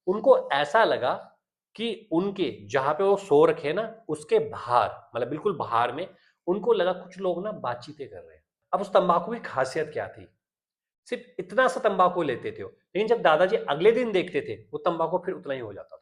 उनको ऐसा लगा कि उनके जहाँ पे वो सो रखे ना, उसके बाहर, मतलब बिल्कुल बाहर में, उनको लगा कुछ लोग ना बातचीतें कर रहे हैं। अब उस तंबाकू की खासियत क्या थी? सिर्फ इतना सा तंबाकू लेते थे वो, लेकिन जब दादाजी अगले दिन देखते थे, वो तंबाकू फिर उतना ही हो जाता था।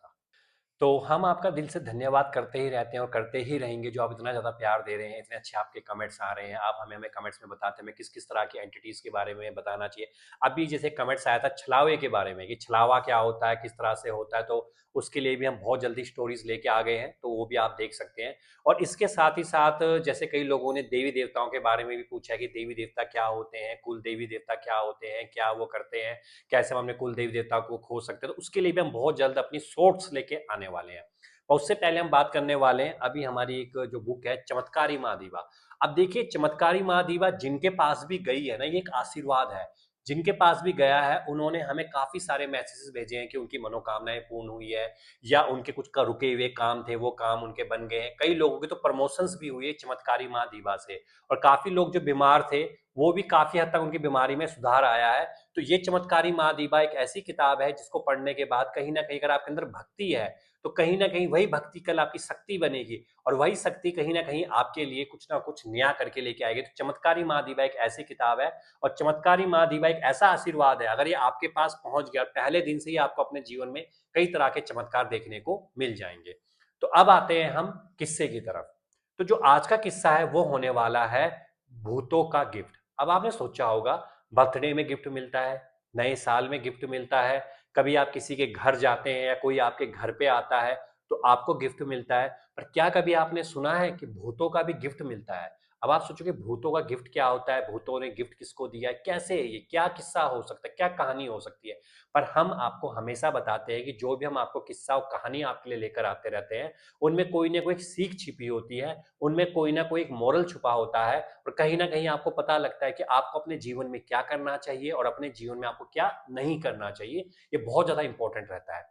तो हम आपका दिल से धन्यवाद करते ही रहते हैं और करते ही रहेंगे, जो आप इतना ज़्यादा प्यार दे रहे हैं, इतने अच्छे आपके कमेंट्स आ रहे हैं, आप हमें हमें कमेंट्स में बताते हैं हमें किस किस तरह की एंटिटीज़ के बारे में बताना चाहिए। अभी जैसे कमेंट्स आया था छलावे के बारे में कि छलावा क्या होता है, किस तरह से होता है, तो उसके लिए भी हम बहुत जल्दी स्टोरीज लेके आ गए हैं, तो वो भी आप देख सकते हैं। और इसके साथ ही साथ जैसे कई लोगों ने देवी देवताओं के बारे में भी पूछा कि देवी देवता क्या होते हैं, कुल देवी देवता क्या होते हैं, क्या वो करते हैं, कैसे हम अपने कुल देवी देवता को खो सकते हैं, तो उसके लिए भी हम बहुत जल्द अपनी सोर्स लेके आने वाले हैं। और उससे पहले हम बात करने वाले हैं अभी हमारी एक जो बुक है चमत्कारी माँ दीवा। अब देखिए चमत्कारी माँ दीवा जिनके पास भी गई है ना, ये एक आशीर्वाद है। जिनके पास भी गया है उन्होंने हमें काफी सारे मैसेजेस भेजे हैं कि उनकी मनोकामनाएं पूर्ण हुई है, या उनके कुछ का रुके हुए काम थे वो काम उनके बन गए हैं। कई लोगों की तो प्रमोशंस भी हुई है चमत्कारी माँ दीवा से, और काफी लोग जो बीमार थे वो भी काफी हद तक उनकी बीमारी में सुधार आया है। तो ये चमत्कारी माँ दीवा एक ऐसी किताब है जिसको पढ़ने के बाद कहीं ना कहीं अगर आपके अंदर भक्ति है, तो कहीं ना कहीं वही भक्ति कल आपकी शक्ति बनेगी, और वही शक्ति कहीं ना कहीं आपके लिए कुछ ना कुछ नया करके लेके आएगी। तो चमत्कारी माँ दीवा एक ऐसी किताब है, और चमत्कारी माँ दीवा एक ऐसा आशीर्वाद है, अगर ये आपके पास पहुंच गया पहले दिन से ही आपको अपने जीवन में कई तरह के चमत्कार देखने को मिल जाएंगे। तो अब आते हैं हम किस्से की तरफ। तो जो आज का किस्सा है वो होने वाला है भूतों का गिफ्ट। अब आपने सोचा होगा, बर्थडे में गिफ्ट मिलता है, नए साल में गिफ्ट मिलता है, कभी आप किसी के घर जाते हैं या कोई आपके घर पे आता है तो आपको गिफ्ट मिलता है। पर क्या कभी आपने सुना है कि भूतों का भी गिफ्ट मिलता है? अब आप सोचोगे भूतों का गिफ्ट क्या होता है, भूतों ने गिफ्ट किसको दिया है, कैसे है ये, क्या किस्सा हो सकता है, क्या कहानी हो सकती है? पर हम आपको हमेशा बताते हैं कि जो भी हम आपको किस्सा और कहानी आपके लिए लेकर आते रहते हैं, उनमें कोई ना कोई सीख छिपी होती है, उनमें कोई ना कोई एक मोरल छुपा होता है, और कहीं ना कहीं आपको पता लगता है कि आपको अपने जीवन में क्या करना चाहिए और अपने जीवन में आपको क्या नहीं करना चाहिए। ये बहुत ज्यादा इंपॉर्टेंट रहता है।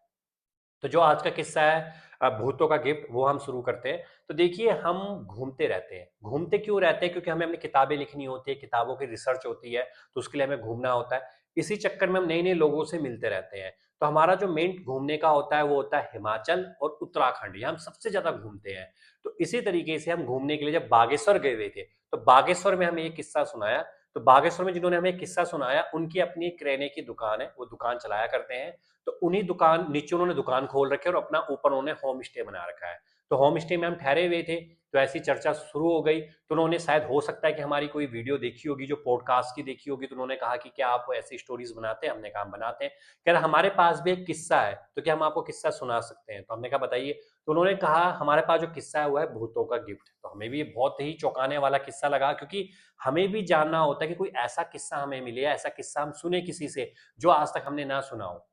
तो जो आज का किस्सा है भूतों का गिफ्ट, वो हम शुरू करते हैं। तो देखिए हम घूमते रहते हैं, घूमते क्यों रहते हैं? क्योंकि हमें अपनी किताबें लिखनी होती है, किताबों की रिसर्च होती है, तो उसके लिए हमें घूमना होता है। इसी चक्कर में हम नए नए लोगों से मिलते रहते हैं। तो हमारा जो मेन घूमने का होता है वो होता है हिमाचल और उत्तराखंड, यहाँ हम सबसे ज्यादा घूमते हैं। तो इसी तरीके से हम घूमने के लिए जब बागेश्वर गए हुए थे, तो बागेश्वर में हमें एक किस्सा सुनाया। तो बागेश्वर में जिन्होंने हमें किस्सा सुनाया उनकी अपनी एक किराने की दुकान है, वो दुकान चलाया करते हैं। तो उन्हीं दुकान नीचे उन्होंने दुकान खोल रखी है और अपना ऊपर उन्होंने होम स्टे बना रखा है। तो होम स्टे में हम ठहरे हुए थे, तो ऐसी चर्चा शुरू हो गई। तो उन्होंने शायद हो सकता है कि हमारी कोई वीडियो देखी होगी, जो पॉडकास्ट की देखी होगी, तो उन्होंने कहा कि क्या आप ऐसी स्टोरीज बनाते हैं? हमने कहा हम बनाते हैं। कह रहा हमारे पास भी एक किस्सा है, तो क्या हम आपको किस्सा सुना सकते हैं? तो हमने कहा बताइए। तो उन्होंने कहा हमारे पास जो किस्सा है वो है भूतों का गिफ्ट। तो हमें भी ये बहुत ही चौंकाने वाला किस्सा लगा, क्योंकि हमें भी जानना होता है कि कोई ऐसा किस्सा हमें मिले, ऐसा किस्सा हम सुने किसी से जो आज तक हमने ना सुना हो।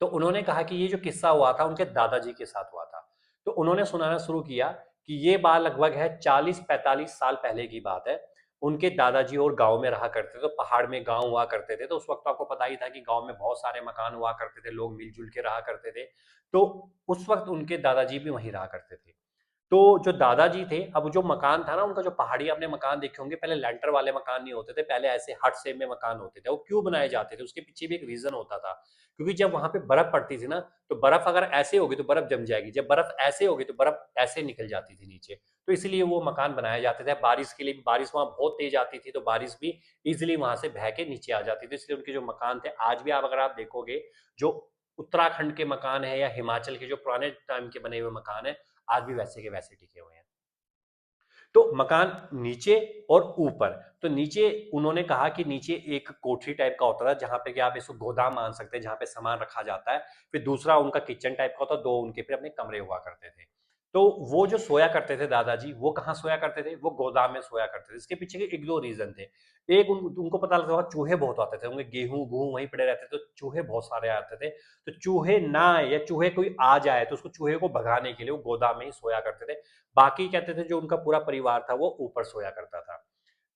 तो उन्होंने कहा कि ये जो किस्सा हुआ था उनके दादाजी के साथ हुआ था। तो उन्होंने सुनाना शुरू किया कि ये बात लगभग है 40-45 साल पहले की बात है। उनके दादाजी और गांव में रहा करते थे, तो पहाड़ में गांव हुआ करते थे। तो उस वक्त तो आपको पता ही था कि गांव में बहुत सारे मकान हुआ करते थे, लोग मिलजुल के रहा करते थे। तो उस वक्त उनके दादाजी भी वहीं रहा करते थे। तो जो दादाजी थे, अब जो मकान था ना उनका, जो पहाड़ी आपने मकान देखे होंगे, पहले लैंटर वाले मकान नहीं होते थे, पहले ऐसे हट शेप में मकान होते थे। वो क्यों बनाए जाते थे उसके पीछे भी एक रीजन होता था। क्योंकि जब वहां पे बर्फ पड़ती थी ना, तो बर्फ अगर ऐसे होगी तो बर्फ जम जाएगी, जब बर्फ ऐसे होगी तो बर्फ ऐसे निकल जाती थी नीचे। तो इसलिए वो मकान बनाए जाते थे। बारिश के लिए भी, बारिश वहां बहुत तेज आती थी तो बारिश भी इजिली वहां से बह के नीचे आ जाती थी, इसलिए उनके जो मकान थे, आज भी आप अगर आप देखोगे, जो उत्तराखंड के मकान है या हिमाचल के जो पुराने टाइम के बने हुए मकान है, आज भी वैसे के वैसे टिके हुए हैं। तो मकान नीचे और ऊपर। तो नीचे उन्होंने कहा कि नीचे एक कोठरी टाइप का होता था, जहां पे कि आप इसको गोदाम मान सकते हैं, जहां पे सामान रखा जाता है। फिर दूसरा उनका किचन टाइप का होता, दो उनके फिर अपने कमरे हुआ करते थे। तो वो जो सोया करते थे दादाजी, वो कहाँ सोया करते थे? वो गोदाम में सोया करते थे। इसके पीछे के एक दो रीजन थे। एक उनको पता लगता था चूहे बहुत आते थे, उनके गेहूं गेहूं वहीं पड़े रहते थे, तो चूहे बहुत सारे आते थे। तो चूहे ना आए या चूहे कोई आ जाए तो उसको, चूहे को भगाने के लिए वो गोदाम में ही सोया करते थे। बाकी कहते थे जो उनका पूरा परिवार था वो ऊपर सोया करता था।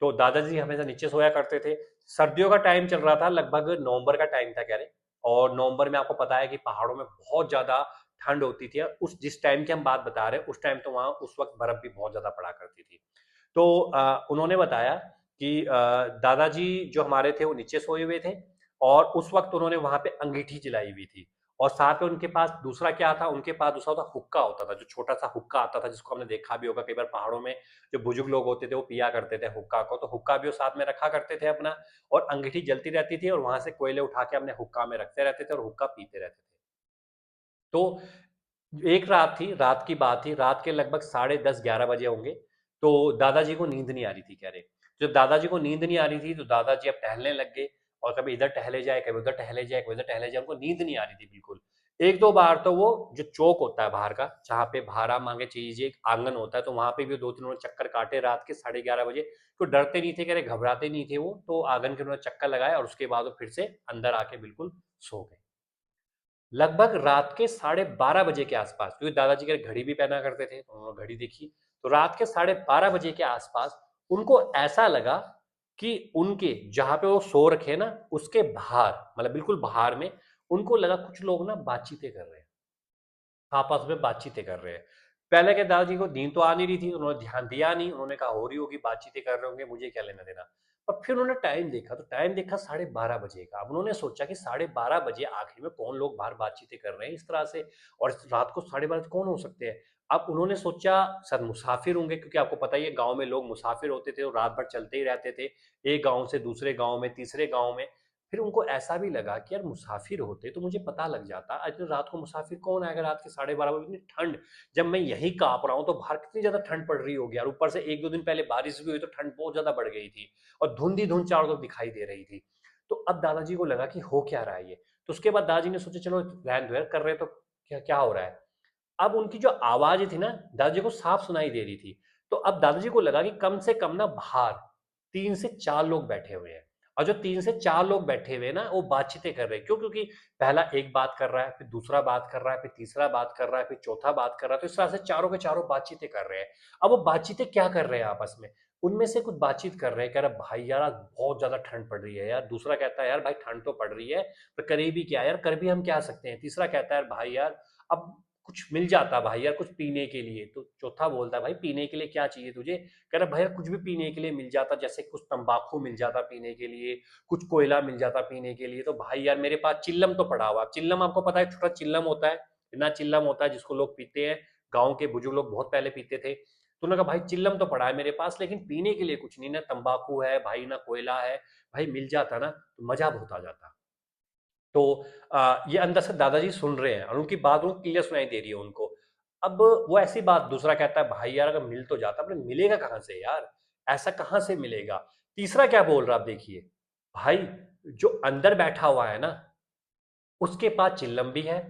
तो दादाजी हमेशा नीचे सोया करते थे। सर्दियों का टाइम चल रहा था, लगभग नवंबर का टाइम था कह रहे। और नवंबर में आपको पता है कि पहाड़ों में बहुत ज्यादा ठंड होती थी। उस जिस टाइम की हम बात बता रहे हैं उस टाइम तो वहां उस वक्त बर्फ भी बहुत ज्यादा पड़ा करती थी। तो उन्होंने बताया कि दादाजी जो हमारे थे वो नीचे सोए हुए थे, और उस वक्त उन्होंने वहां पे अंगीठी जलाई हुई थी। और साथ में उनके पास दूसरा क्या था, उनके पास दूसरा होता हुक्का होता था, जो छोटा-सा हुक्का आता था जिसको हमने देखा भी होगा कई बार पहाड़ों में, जो बुजुर्ग लोग होते थे वो पिया करते थे हुक्का को, तो हुक्का भी वो साथ में रखा करते थे अपना और अंगीठी जलती रहती थी और वहाँ से कोयले उठा के अपने हुक्का में रखते रहते थे और हुक्का पीते रहते थे। तो एक रात थी, रात की बात थी, रात के लगभग साढ़े 10-11 बजे होंगे, तो दादाजी को नींद नहीं आ रही थी कह रहे। जब दादाजी को नींद नहीं आ रही थी, तो दादाजी अब टहलने लग गए और कभी इधर टहले जाए, कभी उधर टहले जाए, कभी उधर टहले जाए, उनको नींद नहीं आ रही थी बिल्कुल। 1-2 बार तो वो जो चौक होता है बाहर का, जहाँ पे बाहर आप मान के चलिए एक आंगन होता है, तो वहाँ पे भी 2-3 उन्होंने चक्कर काटे रात के साढ़े 11 बजे। तो डरते नहीं थे, कह रहे घबराते नहीं थे वो, तो आंगन के उन्होंने चक्कर लगाए और उसके बाद वो फिर से अंदर आके बिल्कुल सो गए। लगभग रात के साढ़े 12 बजे के आसपास, क्योंकि दादाजी के घड़ी भी पहना करते थे, तो उन्होंने घड़ी देखी, तो रात के साढ़े 12 बजे के आसपास उनको ऐसा लगा कि उनके जहाँ पे वो सो रखे ना, उसके बाहर मतलब बिल्कुल बाहर में उनको लगा कुछ लोग ना बातचीतें कर रहे हैं, आपस में बातचीतें कर रहे हैं। पहले के दादाजी को नींद तो आ नहीं रही थी, उन्होंने ध्यान दिया नहीं, उन्होंने कहा हो रही होगी, बातचीतें कर रहे होंगे, मुझे क्या लेना देना। और फिर उन्होंने टाइम देखा, तो टाइम देखा साढ़े 12 बजे का। अब उन्होंने सोचा कि साढ़े 12 बजे आखिर में कौन लोग बाहर बातचीतें कर रहे हैं इस तरह से, और रात को साढ़े 12 कौन हो सकते हैं। अब उन्होंने सोचा शायद मुसाफिर होंगे, क्योंकि आपको पता ही है गांव में लोग मुसाफिर होते थे और रात भर चलते ही रहते थे, एक गांव से दूसरे गांव में, तीसरे गांव में। फिर उनको ऐसा भी लगा कि यार मुसाफिर होते तो मुझे पता लग जाता, आज रात को मुसाफिर कौन आएगा रात के साढ़े 12 बजे, इतनी ठंड, जब मैं यही काँप रहा हूँ तो बाहर कितनी ज़्यादा ठंड पड़ रही होगी यार। ऊपर से 1-2 दिन पहले बारिश भी हुई तो ठंड बहुत ज़्यादा बढ़ गई थी और धुंध ही धुंध चारों तरफ दिखाई दे रही थी। तो अब दादाजी को लगा कि हो क्या रहा है ये? तो उसके बाद दादाजी ने सोचा चलो रहने दो यार, कर रहे हैं तो क्या क्या हो रहा है? अब उनकी जो आवाज़ थी ना, दादाजी को साफ सुनाई दे रही थी। तो अब दादाजी को लगा कि कम से कम ना बाहर 3 से 4 लोग बैठे हुए हैं, और जो 3 से 4 लोग बैठे हुए हैं ना, वो बातचीतें कर रहे हैं। क्यों? क्योंकि पहला एक बात कर रहा है, फिर दूसरा बात कर रहा है, फिर तीसरा बात कर रहा है, फिर चौथा बात कर रहा है, तो इस तरह से चारों के चारों बातचीतें कर रहे हैं। अब वो बातचीतें क्या कर रहे हैं आपस में? उनमें से कुछ बातचीत कर रहे हैं, कह रहा भाई यार आज बहुत ज़्यादा ठंड पड़ रही है यार। दूसरा कहता है यार भाई ठंड तो पड़ रही है, पर करे भी क्या यार, कर भी हम क्या सकते हैं? तीसरा कहता है भाई यार अब कुछ मिल जाता भाई यार कुछ पीने के लिए। तो चौथा बोलता है भाई पीने के लिए क्या चाहिए तुझे? कह रहा भाई यार कुछ भी पीने के लिए मिल जाता, जैसे कुछ तंबाकू मिल जाता पीने के लिए, कुछ कोयला मिल जाता पीने के लिए, तो भाई यार मेरे पास चिल्लम तो पड़ा हुआ। चिल्लम आपको पता है, छोटा चिल्लम होता है, बिना चिल्लम होता है जिसको लोग पीते हैं, गाँव के बुजुर्ग लोग बहुत पहले पीते थे। तो उन्होंने कहा भाई चिल्लम तो पड़ा है मेरे पास, लेकिन पीने के लिए कुछ नहीं, ना तंबाकू है भाई, ना कोयला है। भाई मिल जाता ना तो मजा बहुत आ जाता। तो ये अंदर से दादाजी सुन रहे हैं और उनकी बात उनको क्लियर सुनाई दे रही है उनको। अब वो ऐसी बात, दूसरा कहता है भाई यार अगर मिल तो जाता, पर मिलेगा कहाँ से यार? ऐसा कहाँ से मिलेगा? तीसरा क्या बोल रहा है आप देखिए, भाई जो अंदर बैठा हुआ है ना, उसके पास चिल्लम भी है,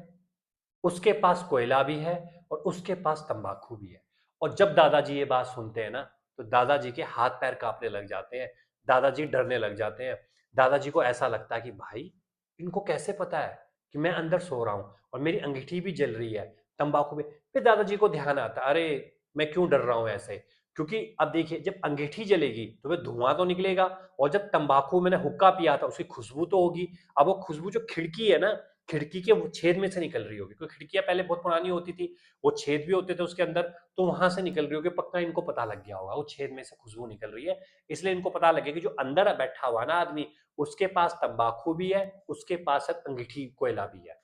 उसके पास कोयला भी है और उसके पास तंबाकू भी है। और जब दादाजी ये बात सुनते हैं ना, तो दादाजी के हाथ पैर कांपने लग जाते हैं, दादाजी डरने लग जाते हैं। दादाजी को ऐसा लगता है कि भाई इनको कैसे पता है कि मैं अंदर सो रहा हूँ और मेरी अंगीठी भी जल रही है, तंबाकू भी। फिर दादाजी को ध्यान आता है, अरे मैं क्यों डर रहा हूँ ऐसे, क्योंकि अब देखिए जब अंगीठी जलेगी तो वह धुआं तो निकलेगा, और जब तंबाकू मैंने हुक्का पिया था उसकी खुशबू तो होगी। अब वो खुशबू जो खिड़की है ना, खिड़की के वो छेद में से निकल रही होगी, क्योंकि खिड़कियाँ पहले बहुत पुरानी होती थी, वो छेद भी होते थे उसके अंदर, तो वहाँ से निकल रही होगी। पक्का इनको पता लग गया होगा, वो छेद में से खुशबू निकल रही है, इसलिए इनको पता लगे कि जो अंदर बैठा हुआ ना आदमी, उसके पास तंबाकू भी है, उसके पास है अंगीठी कोयला भी है।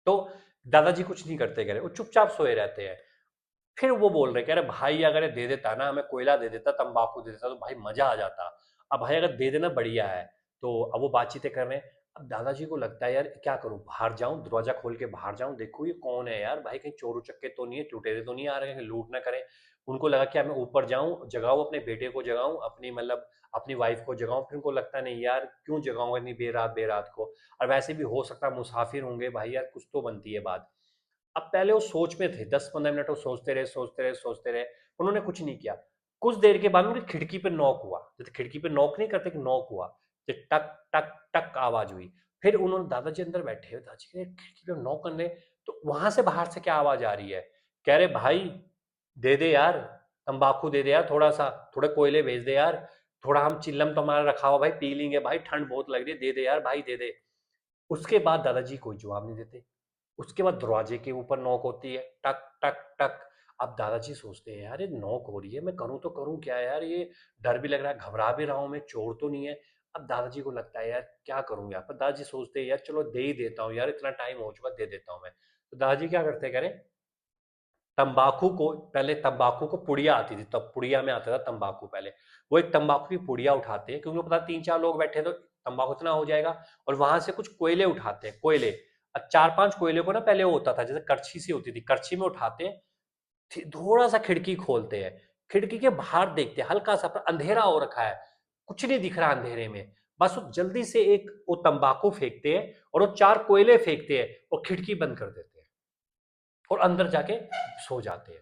तो दादाजी कुछ नहीं करते, कह रहे वो चुपचाप सोए रहते हैं। फिर वो बोल रहे, कह रहे भाई अगर ये दे देता ना, हमें कोयला दे देता, तंबाकू दे देता, तो भाई मजा आ जाता। अब भाई अगर दे देना बढ़िया है। तो अब वो बातचीतें कर रहे हैं। अब दादाजी को लगता है यार क्या करूं, बाहर जाऊं, दरवाजा खोल के बाहर जाऊं, देखूं ये कौन है यार, भाई कहीं चोर उचक्के तो नहीं है, लुटेरे तो नहीं आ रहे हैं, कहीं लूट ना करें। उनको लगा कि मैं ऊपर जाऊं, जगाऊं अपने बेटे को, जगाऊं अपनी मतलब अपनी वाइफ को जगाऊं। फिर उनको लगता है नहीं यार क्यों जगाऊंगा इतनी बेरात बेरात को, और वैसे भी हो सकता है मुसाफिर होंगे, भाई यार कुछ तो बनती है बात। अब पहले वो सोच में थे, 10-15 मिनट वो सोचते रहे, सोचते रहे, सोचते रहे, उन्होंने कुछ नहीं किया। कुछ देर के बाद उनकी खिड़की पे नॉक हुआ, जैसे खिड़की पे नॉक नहीं करते कि नॉक हुआ, तो टक टक टक आवाज हुई। फिर उन्होंने, दादाजी अंदर बैठे हुए, दादाजी ने खिड़की पे नॉक करने, तो वहां से बाहर से क्या आवाज आ रही है, कह रहे भाई दे दे यार, तंबाकू दे दे यार, थोड़ा सा, थोड़े कोयले भेज दे यार, थोड़ा हम चिल्लम तो हमारा रखा हुआ भाई पी लेंगे, भाई ठंड बहुत लग रही है, दे दे यार भाई दे दे। उसके बाद दादाजी कोई जवाब नहीं देते। उसके बाद दरवाजे के ऊपर नॉक होती है, टक टक टक। अब दादाजी सोचते हैं यार ये नॉक हो रही है, मैं करूं तो करूं क्या यार, ये डर भी लग रहा है, घबरा भी रहा हूं मैं, चोर तो नहीं है। अब दादाजी को लगता है यार क्या करूं यार, पर दादाजी सोचते हैं यार चलो दे ही देता हूँ यार, इतना टाइम हो चुका, दे देता हूँ मैं। तो दादाजी क्या करते करें, तंबाकू को, पहले तंबाकू को पुड़िया आती थी, तब पुड़िया में आता था तंबाकू पहले, वो एक तंबाकू की पुड़िया उठाते हैं क्योंकि उनको पता 3-4 लोग बैठे हैं तो तंबाकू इतना हो जाएगा। और वहां से कुछ कोयले उठाते हैं, कोयले 4-5 कोयले को ना, पहले वो होता था जैसे करछी सी होती थी, करछी में उठाते हैं, थोड़ा सा खिड़की खोलते हैं, खिड़की के बाहर देखते हैं, हल्का सा पर अंधेरा हो रखा है, कुछ नहीं दिख रहा अंधेरे में, बस वो जल्दी से एक वो तंबाकू फेंकते हैं और वो 4 कोयले फेंकते हैं और खिड़की बंद कर देते हैं और अंदर जाके सो जाते हैं।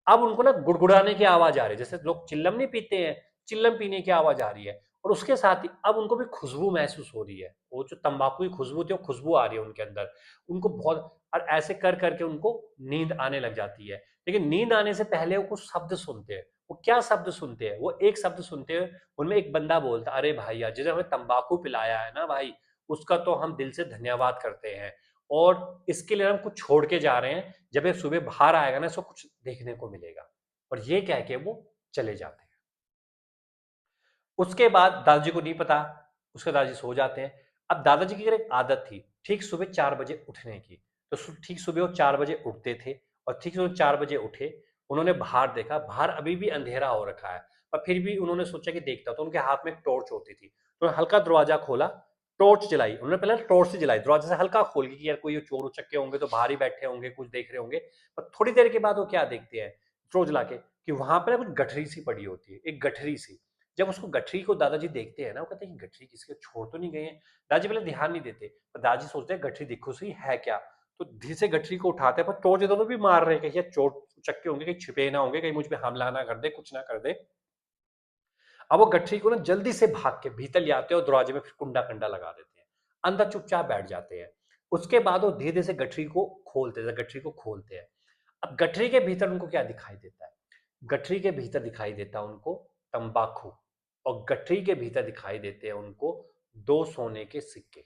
अब उनको ना गुड़गुड़ाने की आवाज आ रही है, जैसे लोग चिल्लम नहीं पीते हैं, चिल्लम पीने की आवाज आ रही है, और उसके साथ ही अब उनको भी खुशबू महसूस हो रही है, वो जो तंबाकू की खुशबू थी वो खुशबू आ रही है उनके अंदर, उनको बहुत, और ऐसे कर करके उनको नींद आने लग जाती है। लेकिन नींद आने से पहले वो कुछ शब्द सुनते हैं। वो क्या शब्द सुनते हैं, वो एक शब्द सुनते हैं, उनमें एक बंदा बोलता है, अरे भाई यार जिसे हमें तंबाकू पिलाया है ना भाई, उसका तो हम दिल से धन्यवाद करते हैं, और इसके लिए हम कुछ छोड़ के जा रहे हैं, जब ये सुबह बाहर आएगा ना इसको कुछ देखने को मिलेगा। और ये कह के वो चले जाते हैं। उसके बाद दादाजी को नहीं पता, उसके दादाजी सो जाते हैं। अब दादाजी की एक आदत थी ठीक सुबह 4 बजे उठने की, तो ठीक सुबह वो 4 बजे उठते थे, और ठीक सुबह 4 बजे उठे, उन्होंने बाहर देखा, बाहर अभी भी अंधेरा हो रखा है, पर फिर भी उन्होंने सोचा कि देखता, तो उनके हाथ में एक टॉर्च होती थी, तो हल्का दरवाजा खोला, टॉर्च जलाई उन्होंने, पहले टॉर्च से जलाई, दरवाजा से हल्का खोल के कि यार कोई चोर उचक्के होंगे तो बाहर ही बैठे होंगे, कुछ देख रहे होंगे। पर थोड़ी देर के बाद वो क्या देखते हैं, टॉर्च जला के, कि वहां पर कुछ गठरी सी पड़ी होती है, एक गठरी सी। जब उसको गठरी को दादाजी देखते हैं ना, वो कहते हैं कि गठरी किसके छोड़ तो नहीं गए हैं। दादाजी पहले ध्यान नहीं देते, पर दादाजी सोचते हैं गठरी दिखो सही है क्या, तो धीरे से गठरी को उठाते हैं, पर टॉर्च इधर उधर भी मार रहे हैं, कहीं यार चोर चक्के होंगे, कहीं छिपे ना होंगे, कहीं मुझ पे हमला ना कर दे, कुछ ना कर दे। अब वो गठरी को ना जल्दी से भाग के भीतर ले आते हैं और दरवाजे में फिर कुंडा कंडा लगा देते हैं, अंदर चुपचाप बैठ जाते हैं। उसके बाद वो धीरे धीरे से गठरी को खोलते हैं। अब गठरी के भीतर उनको क्या दिखाई देता है, गठरी के भीतर दिखाई देता है उनको तंबाकू, और गठरी के भीतर दिखाई देते हैं उनको 2 सोने के सिक्के।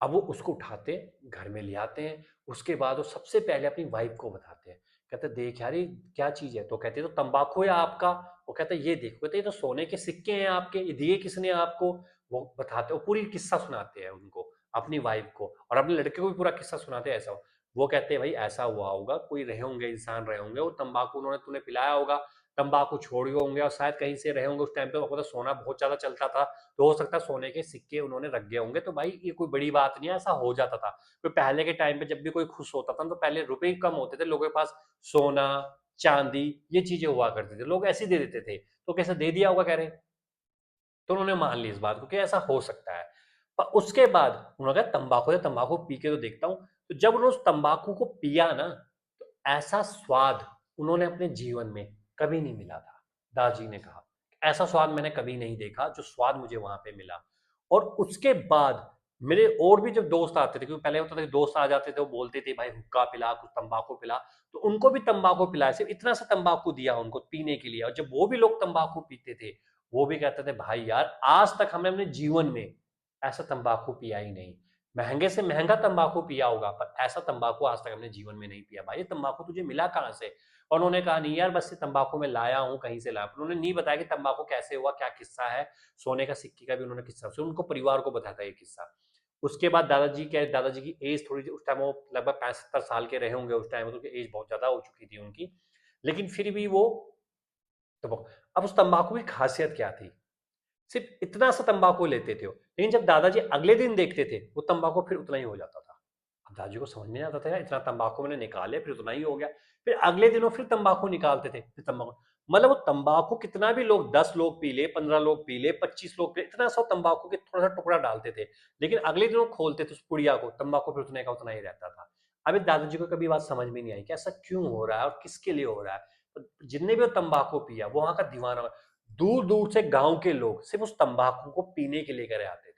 अब वो उसको उठाते हैं, घर में ले आते हैं, उसके बाद वो सबसे पहले अपनी वाइफ को बताते हैं, कहते हैं देख यार ये क्या चीज है, तो कहते हैं तो तंबाकू है आपका, वो कहते हैं ये देखो, कहते हैं ये तो सोने के सिक्के हैं आपके, ये दिए किसने आपको, वो बताते, वो पूरी किस्सा सुनाते हैं उनको, अपनी वाइफ को, और अपने लड़के को भी पूरा किस्सा सुनाते हैं ऐसा। वो कहते हैं भाई ऐसा हुआ होगा, कोई रहे होंगे, इंसान रहे होंगे, वो तंबाकू उन्होंने तुम्हें पिलाया होगा, तंबाकू छोड़ गए होंगे, और शायद कहीं से रहे होंगे, उस टाइम पे आपको तो सोना बहुत ज्यादा चलता था, तो हो सकता है सोने के सिक्के उन्होंने रख गए होंगे, तो भाई ये कोई बड़ी बात नहीं है, ऐसा हो जाता था। तो पहले के टाइम पे जब भी कोई खुश होता था तो पहले रुपए ही कम होते थे लोगों के पास, सोना चांदी ये चीजें हुआ करती थी, लोग ऐसे ही दे देते थे, तो कैसे दे दिया होगा कह रहे, तो उन्होंने मान ली इस बात को कि ऐसा हो सकता है। पर उसके बाद उन्होंने कहा तंबाकू है, तंबाकू पी के तो देखता हूँ। तो जब उन्होंने उस तंबाकू को पिया ना, तो ऐसा स्वाद उन्होंने अपने जीवन में कभी नहीं मिला था। दादाजी ने कहा ऐसा स्वाद मैंने कभी नहीं देखा जो स्वाद मुझे वहां पे मिला। और उसके बाद मेरे और भी जब दोस्त आते थे, क्योंकि पहले होता था कि दोस्त आ जाते थे, वो बोलते थे भाई हुक्का पिला, कुछ तंबाकू पिला, तो उनको भी तंबाकू पिलाया, सिर्फ इतना सा तंबाकू दिया उनको पीने के लिए। और जब वो भी लोग तंबाकू पीते थे, वो भी कहते थे भाई यार आज तक हमने अपने जीवन में ऐसा तंबाकू पिया ही नहीं, महंगे से महंगा तंबाकू पिया होगा पर ऐसा तंबाकू आज तक हमने जीवन में नहीं पिया, भाई ये तंबाकू तुझे मिला कहाँ से। और उन्होंने कहा नहीं यार बस ये तंबाकू मैं लाया हूँ कहीं से लाया, उन्होंने नहीं बताया कि तंबाकू कैसे हुआ, क्या किस्सा है। सोने का सिक्के का भी उन्होंने किस्सा सिर्फ उनको परिवार को बताया था ये किस्सा। उसके बाद दादाजी की एज थोड़ी, उस टाइम वो लगभग 65-70 साल के रहे होंगे, उस टाइम तो एज बहुत ज्यादा हो चुकी थी उनकी, लेकिन फिर भी वो तंबाकू। अब उस तंबाकू की खासियत क्या थी, सिर्फ इतना सा तंबाकू लेते थे वो, लेकिन जब दादाजी अगले दिन देखते थे वो तंबाकू फिर उतना ही हो जाता था। अब दादाजी को समझ में नहीं आता था यार इतना तंबाकू मैंने निकाले फिर उतना ही हो गया। फिर अगले दिन वो फिर तंबाकू निकालते थे, फिर तंबाकू, मतलब वो तंबाकू कितना भी लोग 10 लोग पी ले, 15 लोग पी ले, 25 लोग पी ले, इतना सा तंबाकू के थोड़ा सा टुकड़ा डालते थे, लेकिन अगले दिन वो खोलते थे उस पुड़िया को, तंबाकू फिर उतने का उतना ही रहता था। अभी दादाजी को कभी बात समझ में नहीं आई कि ऐसा क्यों हो रहा है और किसके लिए हो रहा है। जिनने भी वो तंबाकू पिया वो वहां का दीवाना, दूर दूर से गांव के लोग सिर्फ उस तंबाकू को पीने के लिए करे आते थे।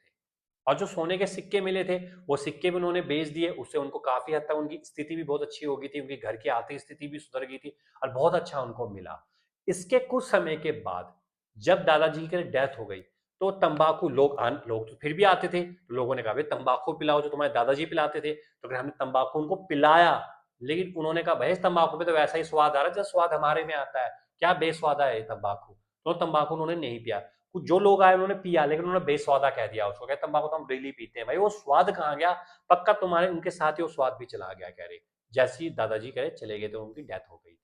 और जो सोने के सिक्के मिले थे वो सिक्के भी उन्होंने बेच दिए, उससे उनको काफी हद तक उनकी स्थिति भी बहुत अच्छी हो गई थी, उनके घर की आर्थिक स्थिति भी सुधर गई थी और बहुत अच्छा उनको मिला। इसके कुछ समय के बाद जब दादाजी की डेथ हो गई तो तंबाकू लोग तो फिर भी आते थे, तो लोगों ने कहा भाई तंबाकू पिलाओ जो तुम्हारे दादाजी पिलाते थे, तो फिर हमने तंबाकू उनको पिलाया। लेकिन उन्होंने कहा भाई तंबाकू में तो वैसा ही स्वाद आ रहा है जैसा स्वाद हमारे में आता है, क्या बेस्वादा है ये तंबाकू, तो तंबाकू उन्होंने नहीं पिया। जो लोग आए उन्होंने पिया, लेकिन उन्होंने बेस्वादा कह दिया उसको, कहते तंबाकू तो हम डेली पीते हैं। भाई वो स्वाद कहाँ गया? पक्का तुम्हारे उनके साथ ही वो स्वाद भी चला गया, कह रहे। जैसे ही दादाजी कह रहे चले गए तो उनकी डेथ हो गई थी।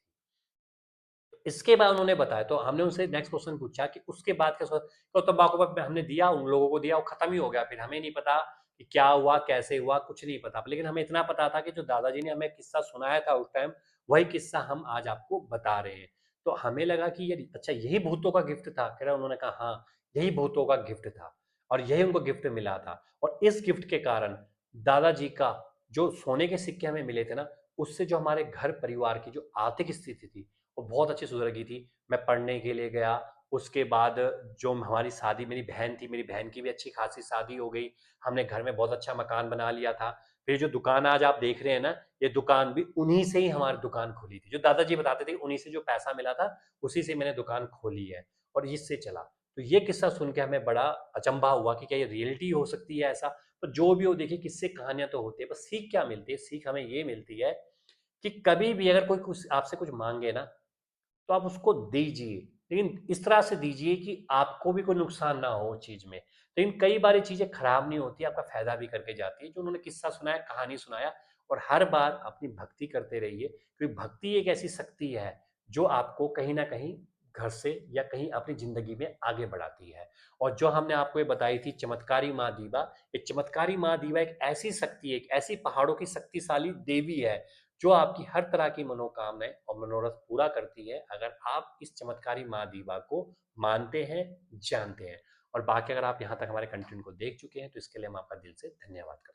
इसके बाद उन्होंने बताया, तो हमने उनसे नेक्स्ट क्वेश्चन पूछा कि उसके बाद क्या तो तंबाकू पर हमने दिया, उन लोगों को दिया, वो खत्म ही हो गया। फिर हमें नहीं पता कि क्या हुआ, कैसे हुआ, कुछ नहीं पता, लेकिन हमें इतना पता था कि जो दादाजी ने हमें किस्सा सुनाया था उस टाइम, वही किस्सा हम आज आपको बता रहे हैं। तो हमें लगा कि ये अच्छा यही भूतों का गिफ्ट था। कह रहा उन्होंने कहा हाँ, यही भूतों का गिफ्ट था और यही उनको गिफ्ट मिला था। और इस गिफ्ट के कारण दादाजी का जो सोने के सिक्के हमें मिले थे ना, उससे जो हमारे घर परिवार की जो आर्थिक स्थिति थी वो बहुत अच्छी सुधर गई थी। मैं पढ़ने के लिए गया, उसके बाद जो हमारी शादी, मेरी बहन थी, मेरी बहन की भी अच्छी खासी शादी हो गई। हमने घर में बहुत अच्छा मकान बना लिया था। फिर जो दुकान आज आप देख रहे हैं ना, ये दुकान भी उन्हीं से ही हमारी दुकान खोली थी। जो दादाजी बताते थे उन्हीं से जो पैसा मिला था, उसी से मैंने दुकान खोली है और इससे चला। तो ये किस्सा सुन के हमें बड़ा अचंभा हुआ कि क्या ये रियलिटी हो सकती है ऐसा? तो जो भी हो, देखिए किससे कहानियां तो होती है, बस सीख क्या मिलती है? सीख हमें ये मिलती है कि कभी भी अगर कोई कुछ आपसे कुछ मांगे ना, तो आप उसको दीजिए, लेकिन इस तरह से दीजिए कि आपको भी कोई नुकसान ना हो उस चीज में। लेकिन कई बार ये चीजें खराब नहीं होती, आपका फायदा भी करके जाती है। जो उन्होंने किस्सा सुनाया, कहानी सुनाया, और हर बार अपनी भक्ति करते रहिए, क्योंकि भक्ति एक ऐसी शक्ति है जो आपको कहीं ना कहीं घर से या कहीं अपनी जिंदगी में आगे बढ़ाती है। और जो हमने आपको ये बताई थी चमत्कारी माँ दीवा, ये चमत्कारी माँ दीवा एक ऐसी शक्ति है, एक ऐसी पहाड़ों की शक्तिशाली देवी है जो आपकी हर तरह की मनोकामनाएं और मनोरथ पूरा करती है, अगर आप इस चमत्कारी माँ दीवा को मानते हैं, जानते हैं। और बाकी अगर आप यहाँ तक हमारे कंटेंट को देख चुके हैं तो इसके लिए हम आपका दिल से धन्यवाद करते हैं।